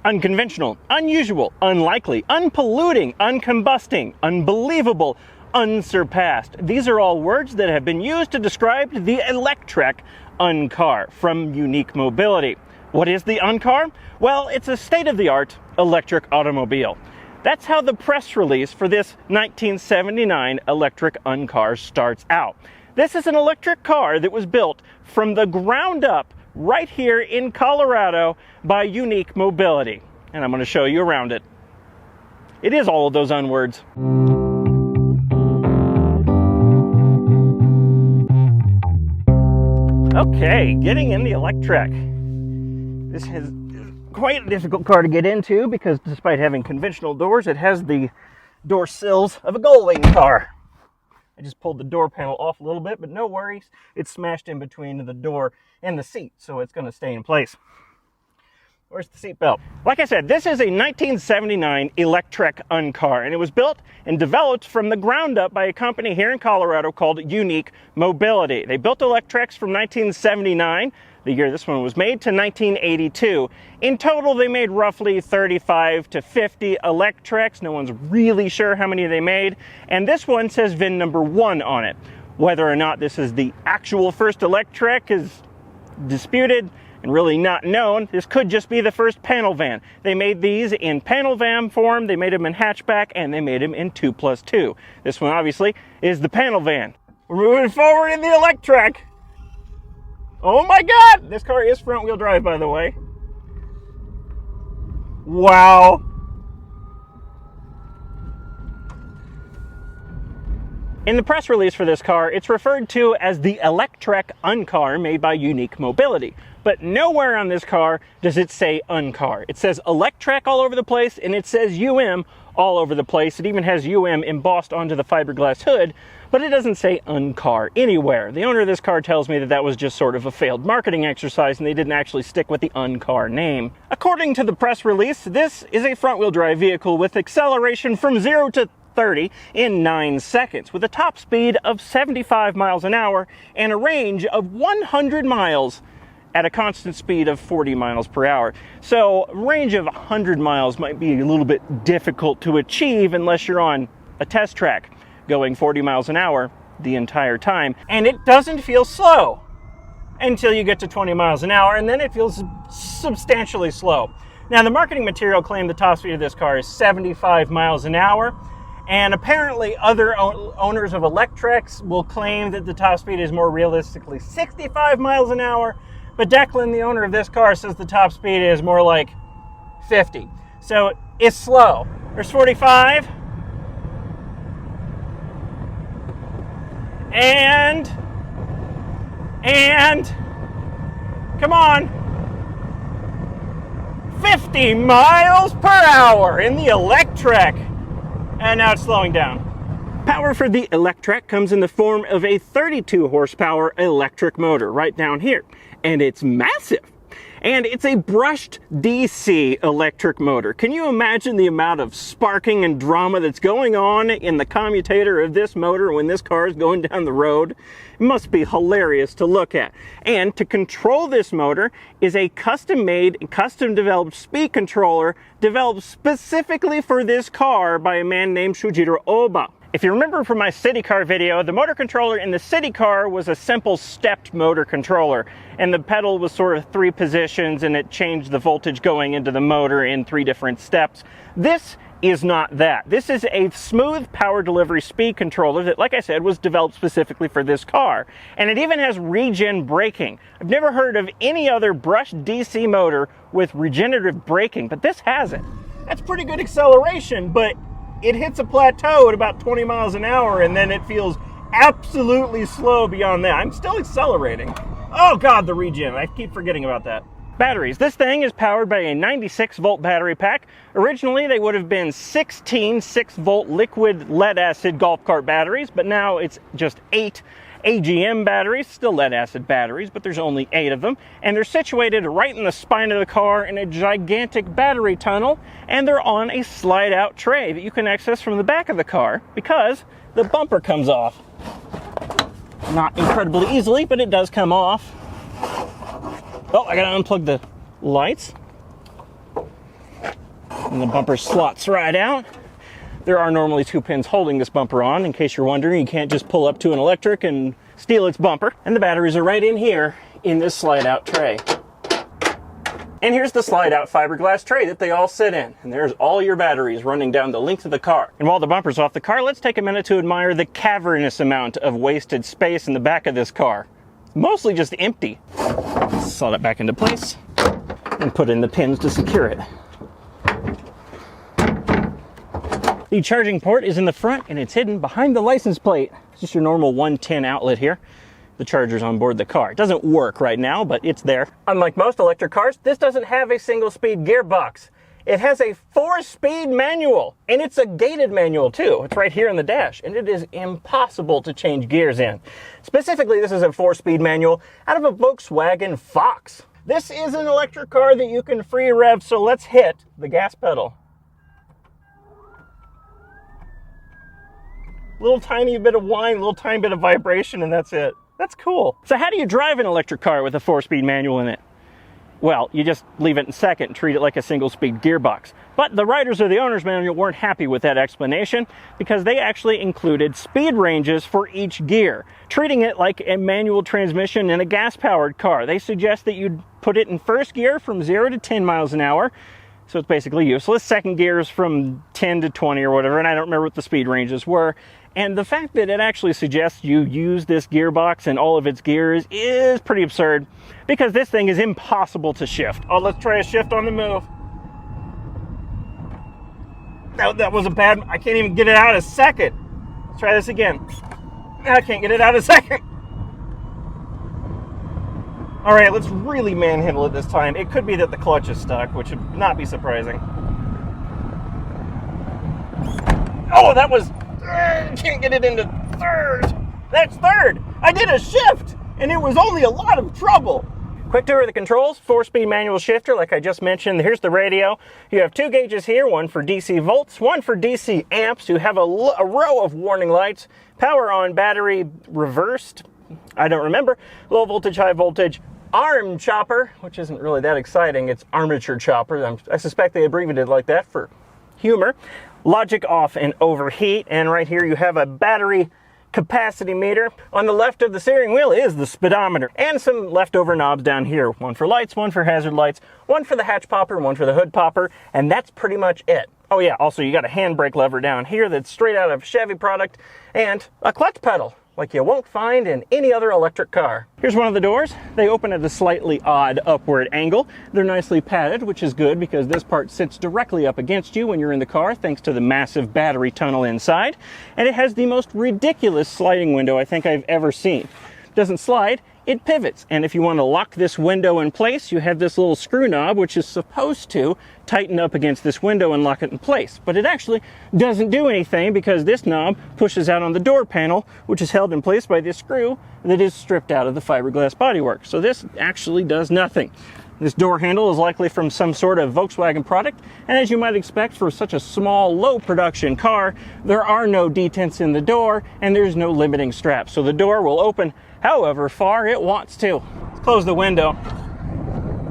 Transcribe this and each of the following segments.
Unconventional, unusual, unlikely, unpolluting, uncombusting, unbelievable, unsurpassed. These are all words that have been used to describe the Electrek Uncar from Unique Mobility. What is the Uncar? Well, it's a state-of-the-art electric automobile. That's how the press release for this 1979 Electrek Uncar starts out. This is an electric car that was built from the ground up right here in Colorado by Unique Mobility. And I'm going to show you around it. It is all of those unwords. Okay, getting in the Electrek. This is quite a difficult car to get into because despite having conventional doors, it has the door sills of a gullwing car. I just pulled the door panel off a little bit, but no worries. It's smashed in between the door and the seat, so it's going to stay in place. Where's the seat belt? Like I said, this is a 1979 Electrek Uncar, and it was built and developed from the ground up by a company here in Colorado called Unique Mobility. They built Electreks from 1979, the year this one was made, to 1982. In total, they made roughly 35 to 50 Electreks. No one's really sure how many they made. And this one says VIN number 1 on it. Whether or not this is the actual first Electrek is disputed and really not known. This could just be the first panel van. They made these in panel van form, they made them in hatchback, and they made them in 2+2. This one obviously is the panel van. We're moving forward in the Electrek. Oh my God! This car is front wheel drive, by the way. Wow. In the press release for this car, it's referred to as the Electrek Uncar made by Unique Mobility. But nowhere on this car does it say Uncar. It says Electrek all over the place, and it says UM all over the place. It even has UM embossed onto the fiberglass hood, but it doesn't say Uncar anywhere. The owner of this car tells me that that was just sort of a failed marketing exercise and they didn't actually stick with the Uncar name. According to the press release, this is a front-wheel drive vehicle with acceleration from 0 to 30 in 9 seconds, with a top speed of 75 miles an hour and a range of 100 miles at a constant speed of 40 miles per hour. So a range of 100 miles might be a little bit difficult to achieve unless you're on a test track going 40 miles an hour the entire time. And it doesn't feel slow until you get to 20 miles an hour, and then it feels substantially slow. Now, the marketing material claimed the top speed of this car is 75 miles an hour, and apparently other owners of Electreks will claim that the top speed is more realistically 65 miles an hour, but Declan, the owner of this car, says the top speed is more like 50. So it's slow. There's 45. And come on, 50 miles per hour in the Electrek. And now it's slowing down. Power for the Electrek comes in the form of a 32 horsepower electric motor right down here. And it's massive. And it's a brushed DC electric motor. Can you imagine the amount of sparking and drama that's going on in the commutator of this motor when this car is going down the road? It must be hilarious to look at. And to control this motor is a custom-made, custom-developed speed controller developed specifically for this car by a man named Shujiro Oba. If you remember from my city car video, the motor controller in the city car was a simple stepped motor controller, and the pedal was sort of 3 positions and it changed the voltage going into the motor in 3 different steps. This is not that. This is a smooth power delivery speed controller that, like I said, was developed specifically for this car. And it even has regen braking. I've never heard of any other brushed DC motor with regenerative braking, but this has it. That's pretty good acceleration, but it hits a plateau at about 20 miles an hour and then it feels absolutely slow beyond that. I'm still accelerating. Oh God, the regen. I keep forgetting about that. Batteries. This thing is powered by a 96-volt battery pack. Originally, they would have been 16 6-volt liquid lead-acid golf cart batteries, but now it's just 8 AGM batteries, still lead-acid batteries, but there's only 8 of them, and they're situated right in the spine of the car in a gigantic battery tunnel, and they're on a slide-out tray that you can access from the back of the car because the bumper comes off. Not incredibly easily, but it does come off. Oh, I gotta unplug the lights. And the bumper slots right out. There are normally 2 pins holding this bumper on. In case you're wondering, you can't just pull up to an Electrek and steal its bumper. And the batteries are right in here in this slide-out tray. And here's the slide-out fiberglass tray that they all sit in. And there's all your batteries running down the length of the car. And while the bumper's off the car, let's take a minute to admire the cavernous amount of wasted space in the back of this car. It's mostly just empty. Slot it back into place and put in the pins to secure it. The charging port is in the front and it's hidden behind the license plate. It's just your normal 110 outlet here. The charger's on board the car. It doesn't work right now, but it's there. Unlike most electric cars, this doesn't have a single-speed gearbox. It has a 4-speed manual, and it's a gated manual too. It's right here in the dash, and it is impossible to change gears in. Specifically, this is a 4-speed manual out of a Volkswagen Fox. This is an electric car that you can free rev, so let's hit the gas pedal. Little tiny bit of whine, little tiny bit of vibration, and that's it. That's cool. So how do you drive an electric car with a 4-speed manual in it? Well, you just leave it in second and treat it like a single-speed gearbox. But the writers of the owner's manual weren't happy with that explanation because they actually included speed ranges for each gear, treating it like a manual transmission in a gas-powered car. They suggest that you put it in first gear from 0 to 10 miles an hour, so it's basically useless. Second gear is from 10 to 20 or whatever, and I don't remember what the speed ranges were. And the fact that it actually suggests you use this gearbox and all of its gears is pretty absurd because this thing is impossible to shift. Oh, let's try a shift on the move. That was a bad, I can't even get it out a second. Let's try this again. I can't get it out a second. All right, let's really manhandle it this time. It could be that the clutch is stuck, which would not be surprising. Oh, that was, can't get it into third. That's third. I did a shift, and it was only a lot of trouble. Quick tour of the controls. 4-speed manual shifter, like I just mentioned. Here's the radio. You have 2 gauges here, one for DC volts, one for DC amps. You have a row of warning lights. Power on, battery reversed. I don't remember. Low voltage, high voltage. Arm chopper, which isn't really that exciting. It's armature chopper. I suspect they abbreviated it like that for humor. Logic off and overheat. And right here you have a battery capacity meter. On the left of the steering wheel is the speedometer. And some leftover knobs down here. One for lights, one for hazard lights, one for the hatch popper, one for the hood popper. And that's pretty much it. Oh yeah, also you got a handbrake lever down here that's straight out of Chevy product. And a clutch pedal, like you won't find in any other electric car. Here's one of the doors. They open at a slightly odd upward angle. They're nicely padded, which is good because this part sits directly up against you when you're in the car, thanks to the massive battery tunnel inside. And it has the most ridiculous sliding window I think I've ever seen. It doesn't slide, it pivots. And if you want to lock this window in place, you have this little screw knob, which is supposed to tighten up against this window and lock it in place. But it actually doesn't do anything because this knob pushes out on the door panel, which is held in place by this screw that is stripped out of the fiberglass bodywork. So this actually does nothing. This door handle is likely from some sort of Volkswagen product, and as you might expect for such a small, low production car, there are no detents in the door and there's no limiting strap. So the door will open however far it wants to. Let's close the window.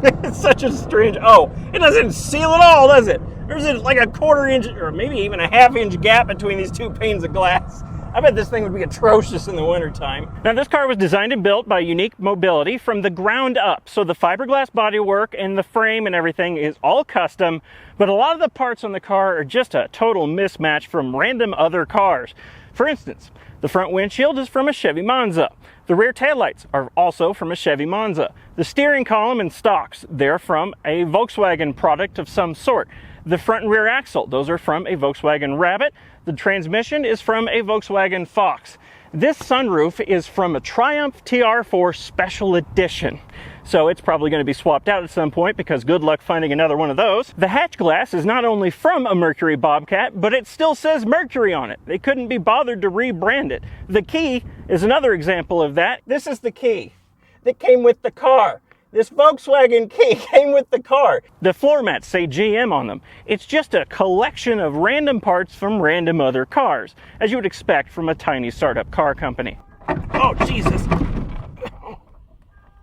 It's such a strange, oh, it doesn't seal at all, does it? There's like a 1/4 inch or maybe even a 1/2 inch gap between these 2 panes of glass. I bet this thing would be atrocious in the wintertime. Now this car was designed and built by Unique Mobility from the ground up. So the fiberglass bodywork and the frame and everything is all custom, but a lot of the parts on the car are just a total mismatch from random other cars. For instance, the front windshield is from a Chevy Monza. The rear taillights are also from a Chevy Monza. The steering column and stalks, they're from a Volkswagen product of some sort. The front and rear axle, those are from a Volkswagen Rabbit. The transmission is from a Volkswagen Fox. This sunroof is from a Triumph TR4 Special Edition. So it's probably going to be swapped out at some point because good luck finding another one of those. The hatch glass is not only from a Mercury Bobcat, but it still says Mercury on it. They couldn't be bothered to rebrand it. The key is another example of that. This is the key that came with the car. This Volkswagen key came with the car. The floor mats say GM on them. It's just a collection of random parts from random other cars, as you would expect from a tiny startup car company. Oh, Jesus.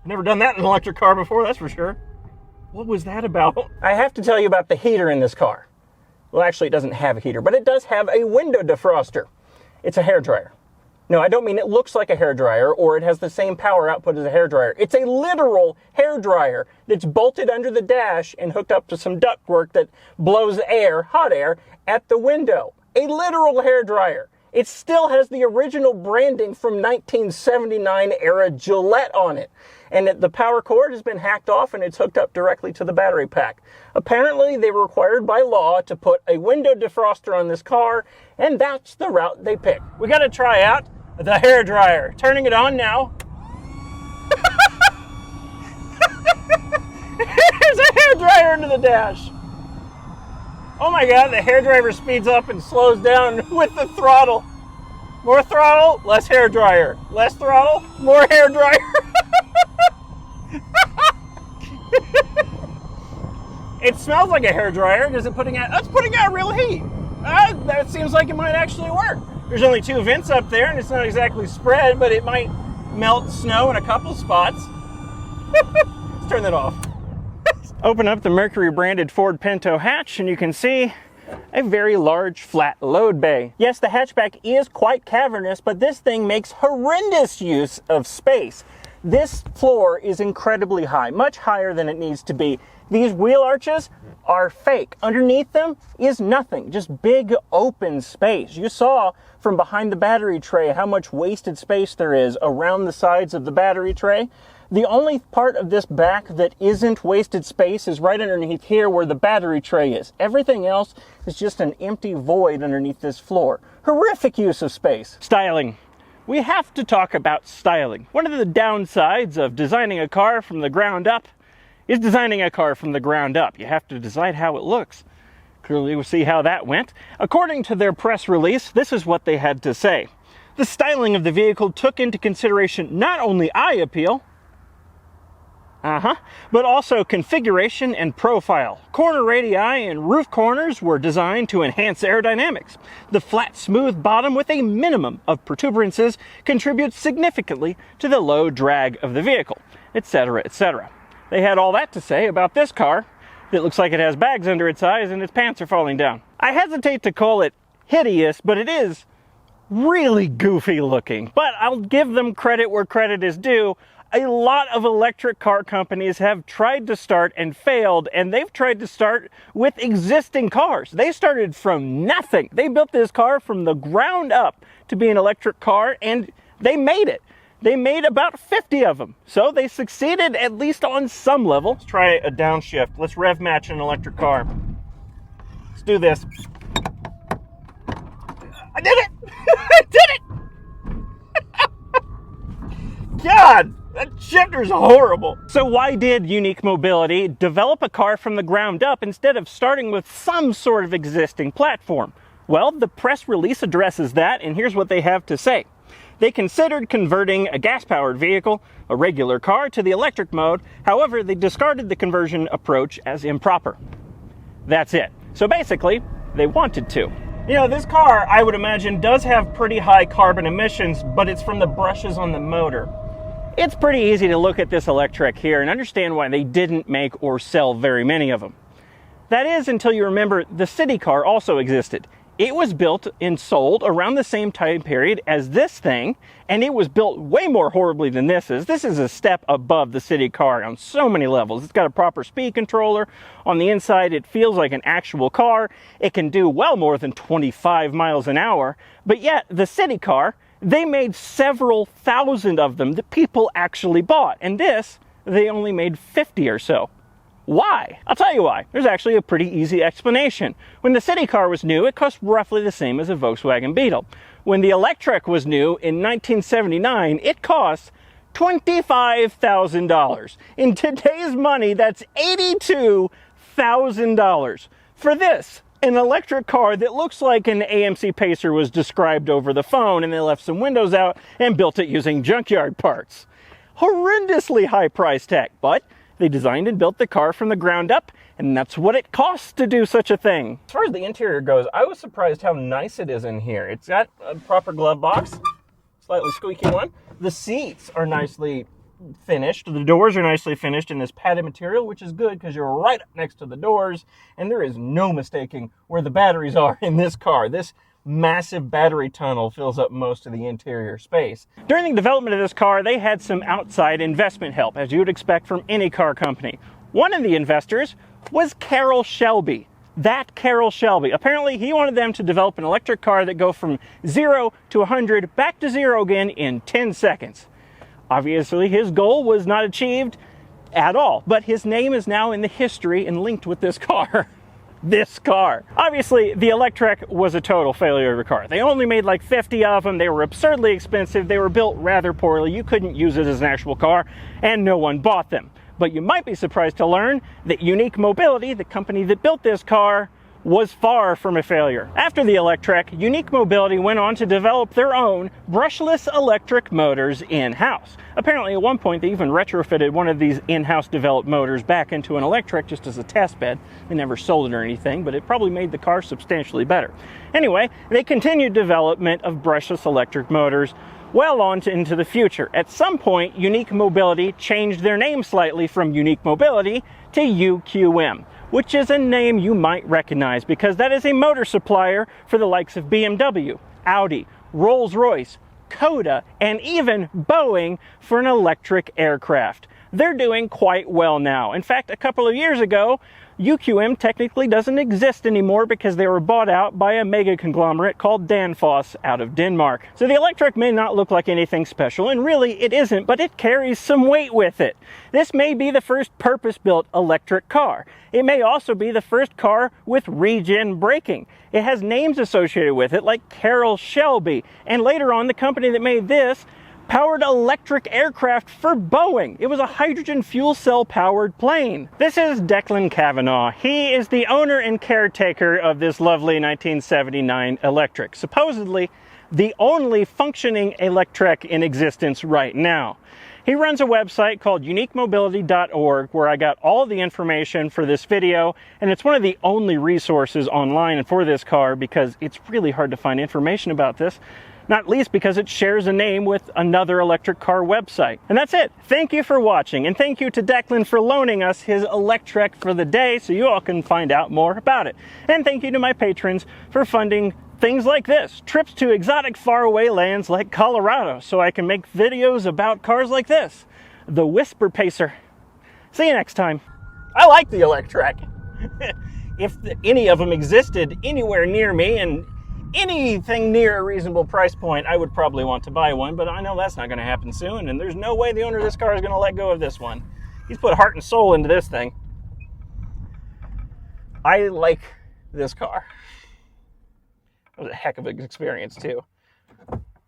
Never done that in an electric car before, that's for sure. What was that about? I have to tell you about the heater in this car. Well, actually, it doesn't have a heater, but it does have a window defroster. It's a hairdryer. No, I don't mean it looks like a hairdryer or it has the same power output as a hairdryer. It's a literal hairdryer that's bolted under the dash and hooked up to some ductwork that blows air, hot air, at the window. A literal hairdryer. It still has the original branding from 1979 era Gillette on it. And the power cord has been hacked off and it's hooked up directly to the battery pack. Apparently they were required by law to put a window defroster on this car, and that's the route they picked. We gotta try out the hairdryer. Turning it on now. There's a hairdryer under the dash. Oh my God, the hairdryer speeds up and slows down with the throttle. More throttle, less hairdryer. Less throttle, more hairdryer. It smells like a hairdryer because it's putting out real heat. That seems like it might actually work. There's only 2 vents up there and it's not exactly spread, but it might melt snow in a couple spots. Let's turn that off. Open up the Mercury branded Ford Pinto hatch and you can see a very large flat load bay. Yes, the hatchback is quite cavernous, but this thing makes horrendous use of space. This floor is incredibly high, much higher than it needs to be. These wheel arches are fake. Underneath them is nothing, just big open space. You saw from behind the battery tray how much wasted space there is around the sides of the battery tray. The only part of this back that isn't wasted space is right underneath here where the battery tray is. Everything else is just an empty void underneath this floor. Horrific use of space. Styling. We have to talk about styling. One of the downsides of designing a car from the ground up is designing a car from the ground up. You have to decide how it looks. Clearly, we'll see how that went. According to their press release, this is what they had to say. The styling of the vehicle took into consideration not only eye appeal, but also configuration and profile. Corner radii and roof corners were designed to enhance aerodynamics. The flat, smooth bottom with a minimum of protuberances contributes significantly to the low drag of the vehicle, etc., etc. They had all that to say about this car. It looks like it has bags under its eyes and its pants are falling down. I hesitate to call it hideous, but it is really goofy looking. But I'll give them credit where credit is due. A lot of electric car companies have tried to start and failed, and they've tried to start with existing cars. They started from nothing. They built this car from the ground up to be an electric car, and they made it. They made about 50 of them. So they succeeded at least on some level. Let's try a downshift. Let's rev match an electric car. Let's do this. I did it! I did it! God! That shifter's horrible. So why did Unique Mobility develop a car from the ground up instead of starting with some sort of existing platform? Well, the press release addresses that, and here's what they have to say. They considered converting a gas-powered vehicle, a regular car, to the electric mode. However, they discarded the conversion approach as improper. That's it. So basically, they wanted to. You know, this car, I would imagine, does have pretty high carbon emissions, but it's from the brushes on the motor. It's pretty easy to look at this Electrek here and understand why they didn't make or sell very many of them. That is until you remember the city car also existed. It was built and sold around the same time period as this thing, and it was built way more horribly than this is. This is a step above the city car on so many levels. It's got a proper speed controller. On the inside, it feels like an actual car. It can do well more than 25 miles an hour, but yet the city car, they made several thousand of them that people actually bought, and this, they only made 50 or so. Why? I'll tell you why. There's actually a pretty easy explanation. When the city car was new, it cost roughly the same as a Volkswagen Beetle. When the Electrek was new in 1979, it cost $25,000. In today's money, that's $82,000 for this. An electric car that looks like an AMC Pacer was described over the phone and they left some windows out and built it using junkyard parts. Horrendously high price tag, but they designed and built the car from the ground up, and that's what it costs to do such a thing. As far as the interior goes, I was surprised how nice it is in here. It's got a proper glove box, slightly squeaky one. The seats are nicely finished. The doors are nicely finished in this padded material, which is good because you're right up next to the doors, and there is no mistaking where the batteries are in this car. This massive battery tunnel fills up most of the interior space. During the development of this car, they had some outside investment help, as you would expect from any car company. One of the investors was Carroll Shelby. That Carroll Shelby. Apparently, he wanted them to develop an electric car that go from 0 to 100 back to 0 again in 10 seconds. Obviously, his goal was not achieved at all, but his name is now in the history and linked with this car. This car. Obviously, the Electrek was a total failure of a car. They only made like 50 of them. They were absurdly expensive. They were built rather poorly. You couldn't use it as an actual car, and no one bought them. But you might be surprised to learn that Unique Mobility, the company that built this car, was far from a failure. After the Electrek, Unique Mobility went on to develop their own brushless electric motors in-house. Apparently, at one point, they even retrofitted one of these in-house developed motors back into an Electrek just as a test bed. They never sold it or anything, but it probably made the car substantially better. Anyway, they continued development of brushless electric motors well on into the future. At some point, Unique Mobility changed their name slightly from Unique Mobility to UQM, which is a name you might recognize because that is a motor supplier for the likes of BMW, Audi, Rolls-Royce, Coda, and even Boeing for an electric aircraft. They're doing quite well now. In fact, a couple of years ago, UQM technically doesn't exist anymore because they were bought out by a mega conglomerate called Danfoss out of Denmark. So the Electrek may not look like anything special, and really it isn't, but it carries some weight with it. This may be the first purpose-built electric car. It may also be the first car with regen braking. It has names associated with it like Carroll Shelby, and later on the company that made this powered electric aircraft for Boeing. It was a hydrogen fuel cell powered plane. This is Declan Cavanaugh. He is the owner and caretaker of this lovely 1979 Electrek, supposedly the only functioning Electrek in existence right now. He runs a website called uniquemobility.org where I got all the information for this video, and it's one of the only resources online for this car because it's really hard to find information about this. Not least because it shares a name with another electric car website. And that's it. Thank you for watching, and thank you to Declan for loaning us his Electrek for the day so you all can find out more about it. And thank you to my patrons for funding things like this, trips to exotic faraway lands like Colorado, so I can make videos about cars like this. The Whisper Pacer. See you next time. I like the Electrek. If any of them existed anywhere near me and anything near a reasonable price point, I would probably want to buy one, but I know that's not going to happen soon, and there's no way the owner of this car is going to let go of this one. He's put heart and soul into this thing. I like this car. It was a heck of an experience, too.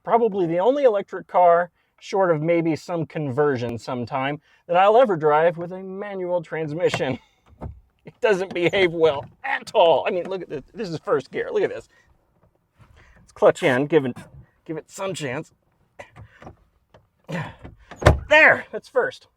Probably the only electric car, short of maybe some conversion sometime, that I'll ever drive with a manual transmission. It doesn't behave well at all. I mean, look at this. This is first gear. Look at this. Clutch in, give it some chance. There, that's first.